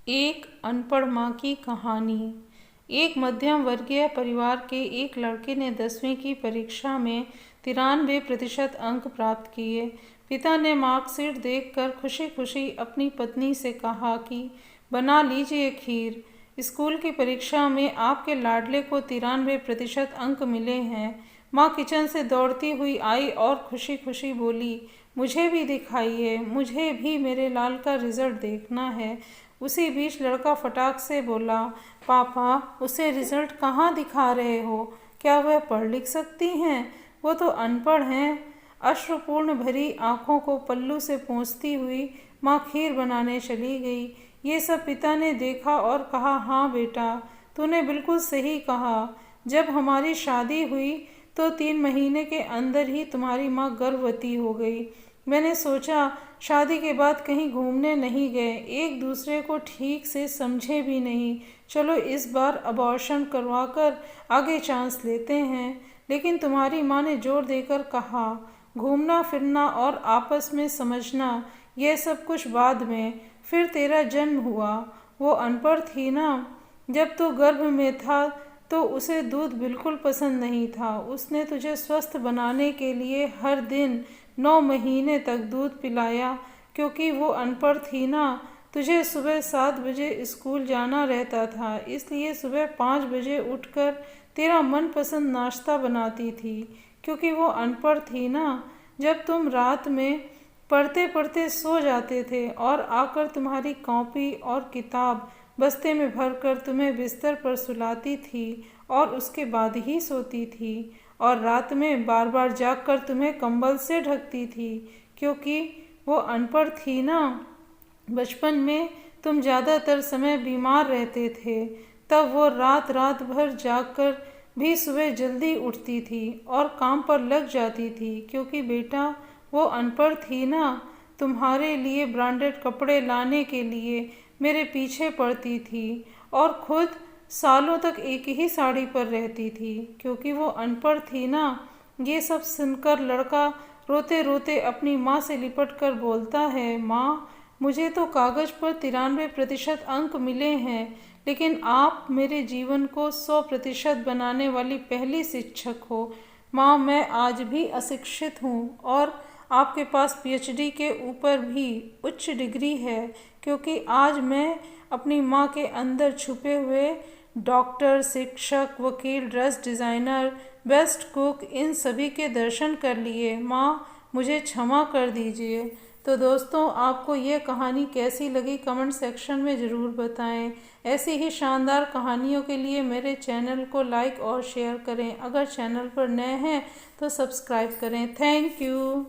एक अनपढ़ माँ की कहानी। एक मध्यम वर्गीय परिवार के एक लड़के ने 10वीं की परीक्षा में 93% अंक प्राप्त किए। पिता ने मार्कशीट देखकर खुशी खुशी अपनी पत्नी से कहा कि बना लीजिए खीर, स्कूल की परीक्षा में आपके लाडले को 93% अंक मिले हैं। माँ किचन से दौड़ती हुई आई और खुशी खुशी बोली, मुझे भी दिखाइए, मुझे भी मेरे लाल का रिजल्ट देखना है। उसी बीच लड़का फटाक से बोला, पापा, उसे रिजल्ट कहाँ दिखा रहे हो? क्या वह पढ़ लिख सकती हैं? वो तो अनपढ़ हैं। अश्रुपूर्ण भरी आंखों को पल्लू से पोंछती हुई माँ खीर बनाने चली गई। ये सब पिता ने देखा और कहा, हाँ बेटा, तूने बिल्कुल सही कहा। जब हमारी शादी हुई तो 3 महीने के अंदर ही तुम्हारी माँ गर्भवती हो गई। मैंने सोचा शादी के बाद कहीं घूमने नहीं गए, एक दूसरे को ठीक से समझे भी नहीं, चलो इस बार अबॉर्शन करवाकर आगे चांस लेते हैं। लेकिन तुम्हारी माँ ने जोर देकर कहा, घूमना फिरना और आपस में समझना यह सब कुछ बाद में, फिर तेरा जन्म हुआ। वो अनपढ़ थी ना, जब तू गर्भ में था तो उसे दूध बिल्कुल पसंद नहीं था। उसने तुझे स्वस्थ बनाने के लिए हर दिन 9 महीने तक दूध पिलाया। क्योंकि वो अनपढ़ थी ना, तुझे सुबह 7 बजे स्कूल जाना रहता था, इसलिए सुबह 5 बजे उठकर तेरा मनपसंद नाश्ता बनाती थी। क्योंकि वो अनपढ़ थी ना, जब तुम रात में पढ़ते पढ़ते सो जाते थे और आकर तुम्हारी कॉपी और किताब बस्ते में भरकर तुम्हें बिस्तर पर सुलाती थी और उसके बाद ही सोती थी, और रात में बार बार जागकर तुम्हें कंबल से ढकती थी। क्योंकि वो अनपढ़ थी ना, बचपन में तुम ज़्यादातर समय बीमार रहते थे, तब वो रात रात भर जागकर भी सुबह जल्दी उठती थी और काम पर लग जाती थी। क्योंकि बेटा वो अनपढ़ थी ना, तुम्हारे लिए ब्रांडेड कपड़े लाने के लिए मेरे पीछे पड़ती थी और खुद सालों तक एक ही साड़ी पर रहती थी। क्योंकि वो अनपढ़ थी ना। ये सब सुनकर लड़का रोते रोते अपनी माँ से लिपट कर बोलता है, माँ, मुझे तो कागज़ पर 93% अंक मिले हैं, लेकिन आप मेरे जीवन को 100% बनाने वाली पहली शिक्षक हो। माँ, मैं आज भी अशिक्षित हूँ और आपके पास PhD के ऊपर भी उच्च डिग्री है। क्योंकि आज मैं अपनी माँ के अंदर छुपे हुए डॉक्टर, शिक्षक, वकील, ड्रेस डिज़ाइनर, बेस्ट कुक, इन सभी के दर्शन कर लिए। माँ, मुझे क्षमा कर दीजिए। तो दोस्तों, आपको ये कहानी कैसी लगी कमेंट सेक्शन में ज़रूर बताएं। ऐसी ही शानदार कहानियों के लिए मेरे चैनल को लाइक और शेयर करें। अगर चैनल पर नए हैं तो सब्सक्राइब करें। Thank you.